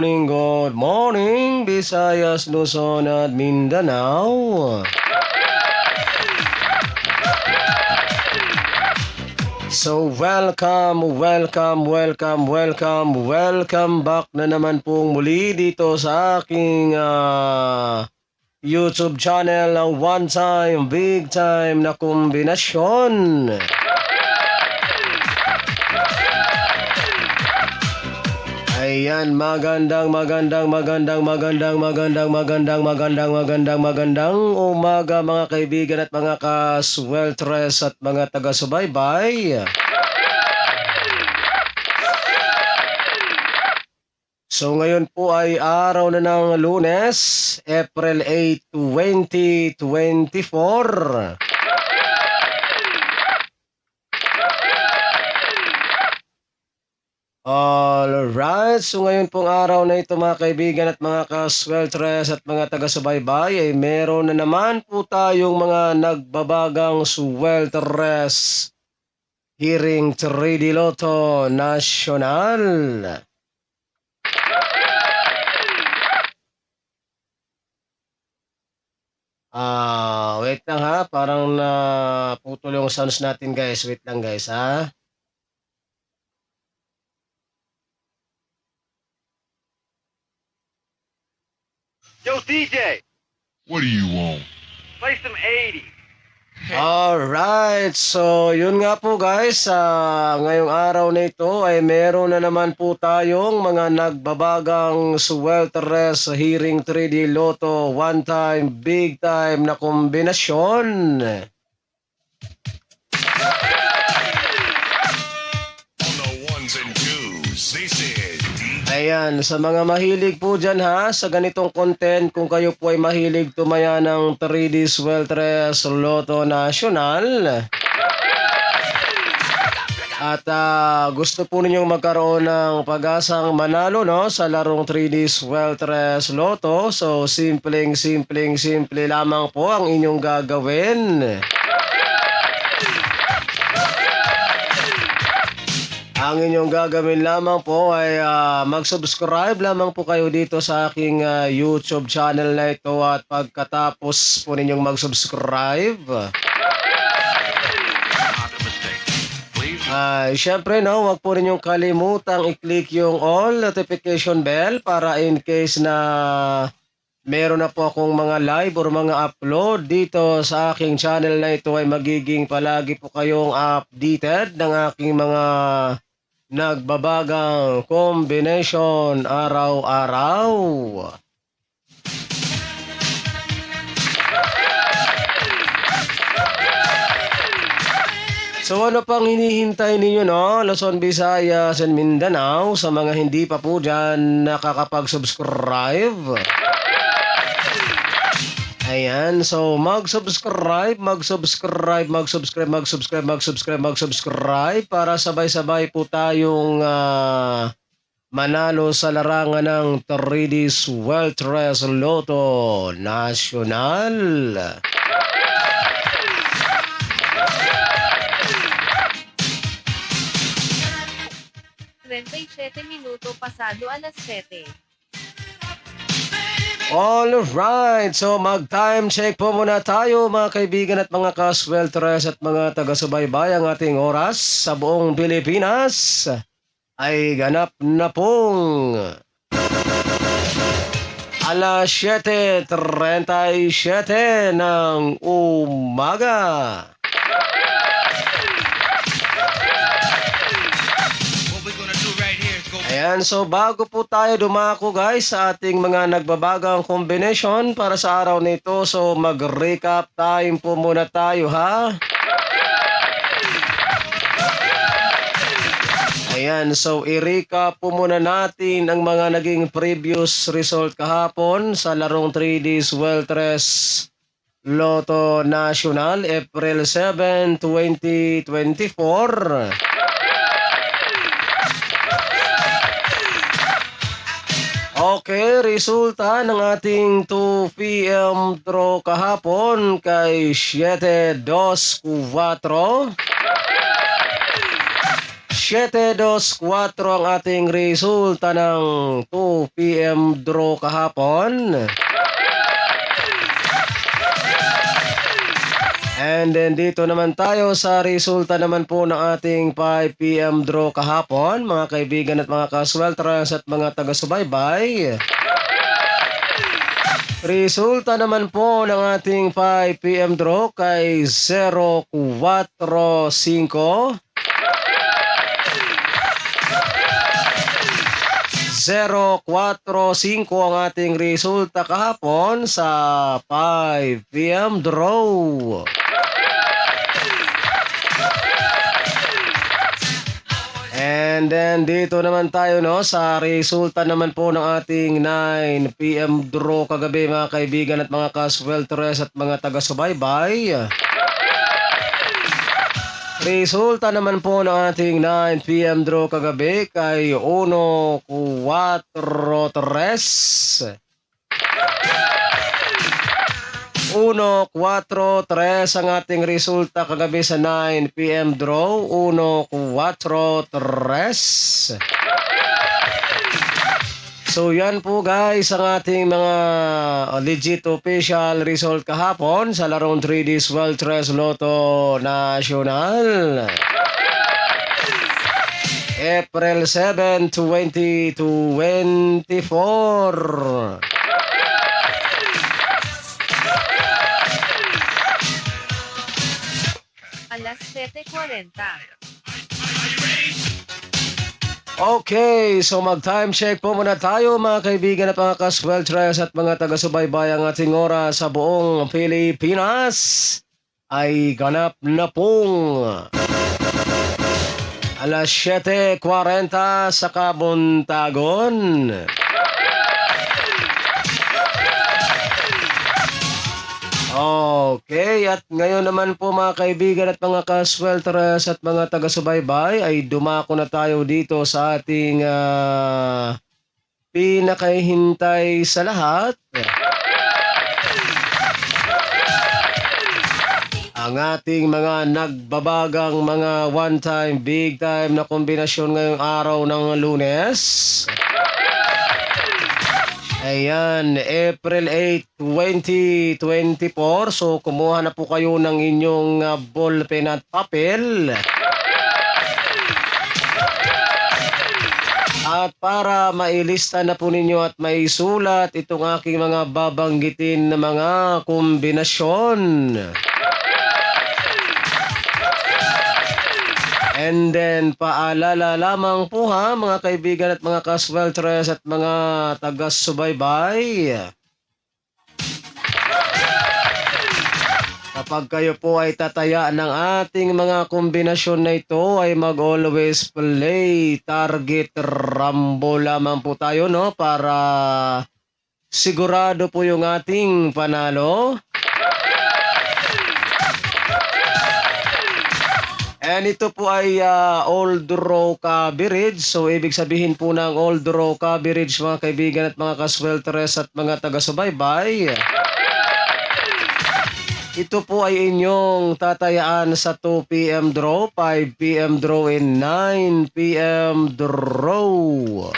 good morning, Visayas, Luzon at Mindanao. So welcome back na naman pong muli dito sa aking YouTube channel ng One Time, Big Time na kombinasyon. Ayan, magandang umaga mga kaibigan at mga ka-sweltres at mga taga-subaybay. So ngayon po ay araw na ng Lunes, April 8, 2024. Alright, so ngayon pong araw na ito mga kaibigan at mga ka-sweltres at mga taga-subaybay ay meron na naman po tayong mga nagbabagang sweltres hearing 3D Lotto National. Wait lang ha, parang naputol yung sounds natin guys, wait lang guys ha. Yo, DJ, What do you want? play some 80s. Alright, so yun nga po guys, ngayong araw na ito ay meron na naman po tayong mga nagbabagang sweltres hearing 3D Lotto one time, big time na kombinasyon. On the ones and twos, this is Ayan, sa mga mahilig po dyan ha, sa ganitong content, kung kayo po ay mahilig tumaya ng 3D Sweltres Lotto National at gusto po ninyong magkaroon ng pag-asang manalo no, sa larong 3D Sweltres Lotto, so simple lamang po ang inyong gagawin. Ang inyong gagawin lamang po ay mag-subscribe lamang po kayo dito sa aking YouTube channel na ito at pagkatapos po ninyong mag-subscribe, syempre no, wag po ninyong kalimutang i-click yung all notification bell para in case na meron na po akong mga live or mga upload dito sa aking channel na ito ay magiging palagi po kayong updated ng aking mga nagbabagang combination araw-araw. So ano pang hinihintay ninyo no, Luzon, Visayas and Mindanao, sa mga hindi pa po dyan nakakapag-subscribe? Ayan, so mag-subscribe para sabay-sabay po tayong manalo sa larangan ng 3D Sweltres Lotto National. 37 minuto pasado alas 7. Alright, so mag-time check po muna tayo mga kaibigan at mga ka-sweltres at mga taga-subaybay. Ang ating oras sa buong Pilipinas ay ganap na pong alas 7:37 ng umaga. Ayan, so bago po tayo dumako guys sa ating mga nagbabagang combination para sa araw nito, so mag-recap time po muna tayo ha. Ayan, so i-recap po muna natin ang mga naging previous result kahapon sa larong 3D Sweltres Lotto National, April 7, 2024. Okay, resulta ng ating 2 p.m. draw kahapon kay 7-2-4. 7-2-4 ang ating resulta ng 2 p.m. draw kahapon. And then dito naman tayo sa resulta naman po ng ating 5 p.m. draw kahapon, mga kaibigan at mga kaswelters at mga taga-subaybay. Resulta naman po ng ating 5 p.m. draw kay 045. 045 ang ating resulta kahapon sa 5 p.m. draw. And then dito naman tayo sa resulta naman po ng ating 9 p.m. draw kagabi, mga kaibigan at mga kaswelters at mga taga-subaybay. Resulta naman po ng ating 9 p.m. draw kagabi kay 143. 143 ang ating resulta kagabi sa 9 p.m. draw. 143. So yan po guys ang ating mga legit official result kahapon sa larong 3D's World Tres Lotto National. April 7, 2024. Alas 7:40. Okay, so mag-time check po muna tayo, mga kaibigan at mga kaswelters at mga taga-subaybay. Ang ating oras sa buong Pilipinas ay ganap na pong alas 7:40 sa Kabuntagon. Okay, at ngayon naman po mga kaibigan at mga kaswelters at mga taga-subaybay ay dumako na tayo dito sa ating pinakahintay sa lahat. Ang ating mga nagbabagang mga one-time, big-time na kombinasyon ngayong araw ng Lunes. Ayan, April 8, 2024. So, kumuha na po kayo ng inyong ballpen at papel. At para mailista na po ninyo at maisulat itong aking mga babanggitin na mga kombinasyon. And then, paalala lamang po mga kaibigan at mga kaswelters at mga taga-subaybay. Kapag kayo po ay tataya ng ating mga kombinasyon na ito, ay mag-always play target rambo lamang po tayo, para sigurado po yung ating panalo. And ito po ay all draw coverage. So, ibig sabihin po ng all draw coverage, mga kaibigan at mga kaswelters at mga taga-subaybay. Ito po ay inyong tatayaan sa 2 p.m. draw, 5 p.m. draw, and 9 p.m. draw.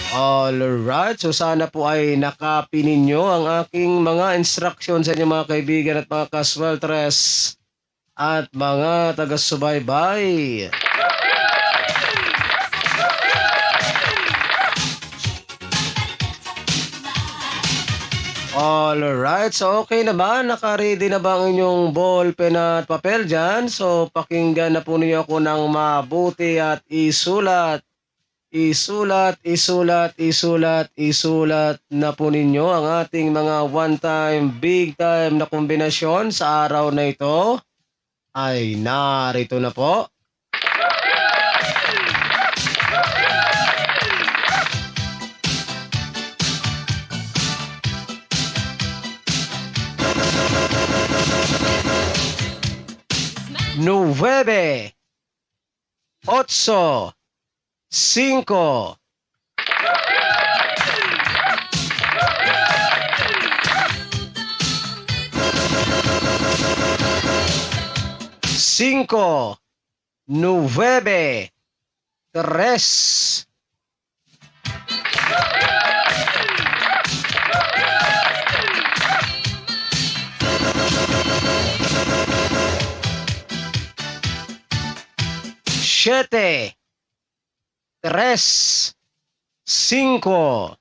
Alright, so sana po ay nakapin ninyo ang aking mga instructions sa inyo, mga kaibigan at mga kaswelters at mga taga-subaybay. Alright, so okay naman, naka-ready na ba ang inyong ballpen at papel dyan? So pakinggan na po niyo ako ng mabuti at isulat na po ninyo ang ating mga one-time, big-time na kombinasyon sa araw na ito. Ay narito na po. Nueve, 8, 5, 4, 5, 9, 3. Siete, 3, 5.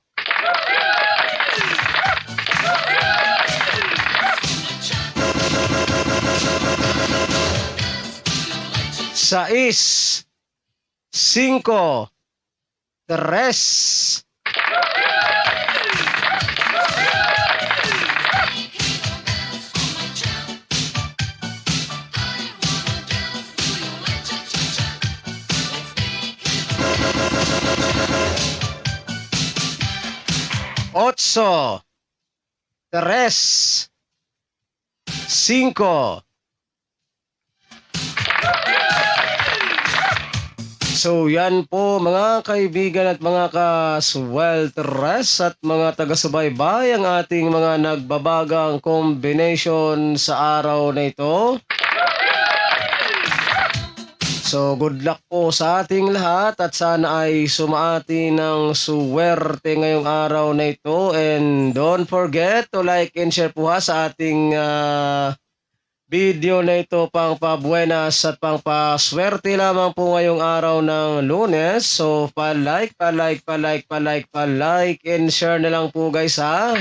Sais, 5, 3. Ocho, 3, 5. So yan po mga kaibigan at mga ka-swelteres at mga taga-subaybay ang ating mga nagbabagang combination sa araw na ito. So good luck po sa ating lahat at sana ay sumaati ng suwerte ngayong araw na ito, and don't forget to like and share po sa ating video na ito, pang pabuenas at pang paswerte lamang po ngayong araw ng Lunes. So pa-like and share na lang po guys ha.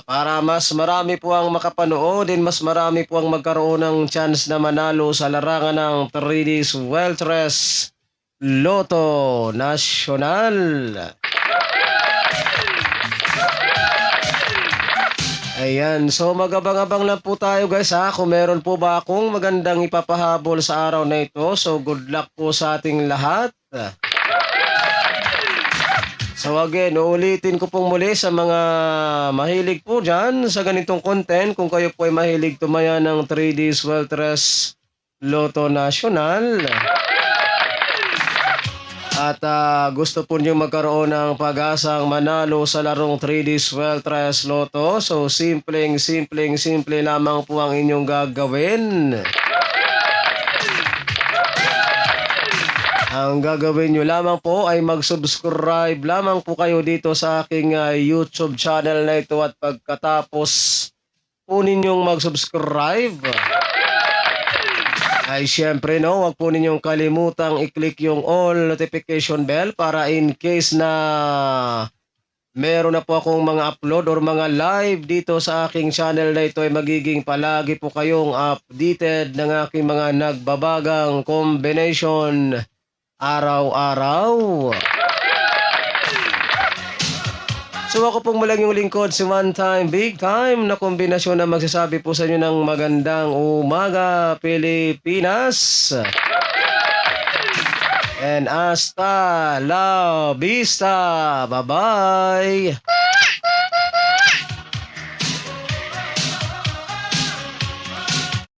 Para mas marami po ang makapanood and mas marami po ang magkaroon ng chance na manalo sa larangan ng 3D Swelteres Lotto Nacional. Ayan, so magabang-abang lang po tayo guys ha, kung meron po ba akong magandang ipapahabol sa araw na ito. So good luck po sa ating lahat. So again, uulitin ko pong muli sa mga mahilig po dyan sa ganitong content, kung kayo po ay mahilig tumaya ng 3D Swelteres Lotto Nacional at gusto po nyo magkaroon ng pag-asang manalo sa larong 3D Swelteres Lotto, so simple lamang po ang inyong gagawin. Ang gagawin nyo lamang po ay mag-subscribe lamang po kayo dito sa aking YouTube channel na ito, at pagkatapos po ninyong mag-subscribe ay syempre wag po ninyong kalimutang i-click yung all notification bell para in case na meron na po akong mga upload or mga live dito sa aking channel na ito ay magiging palagi po kayong updated ng aking mga nagbabagang combination araw-araw. So ako pong mulang yung lingkod si One Time Big Time na kombinasyon na magsasabi po sa inyo ng magandang umaga Pilipinas. And hasta la vista. Bye-bye.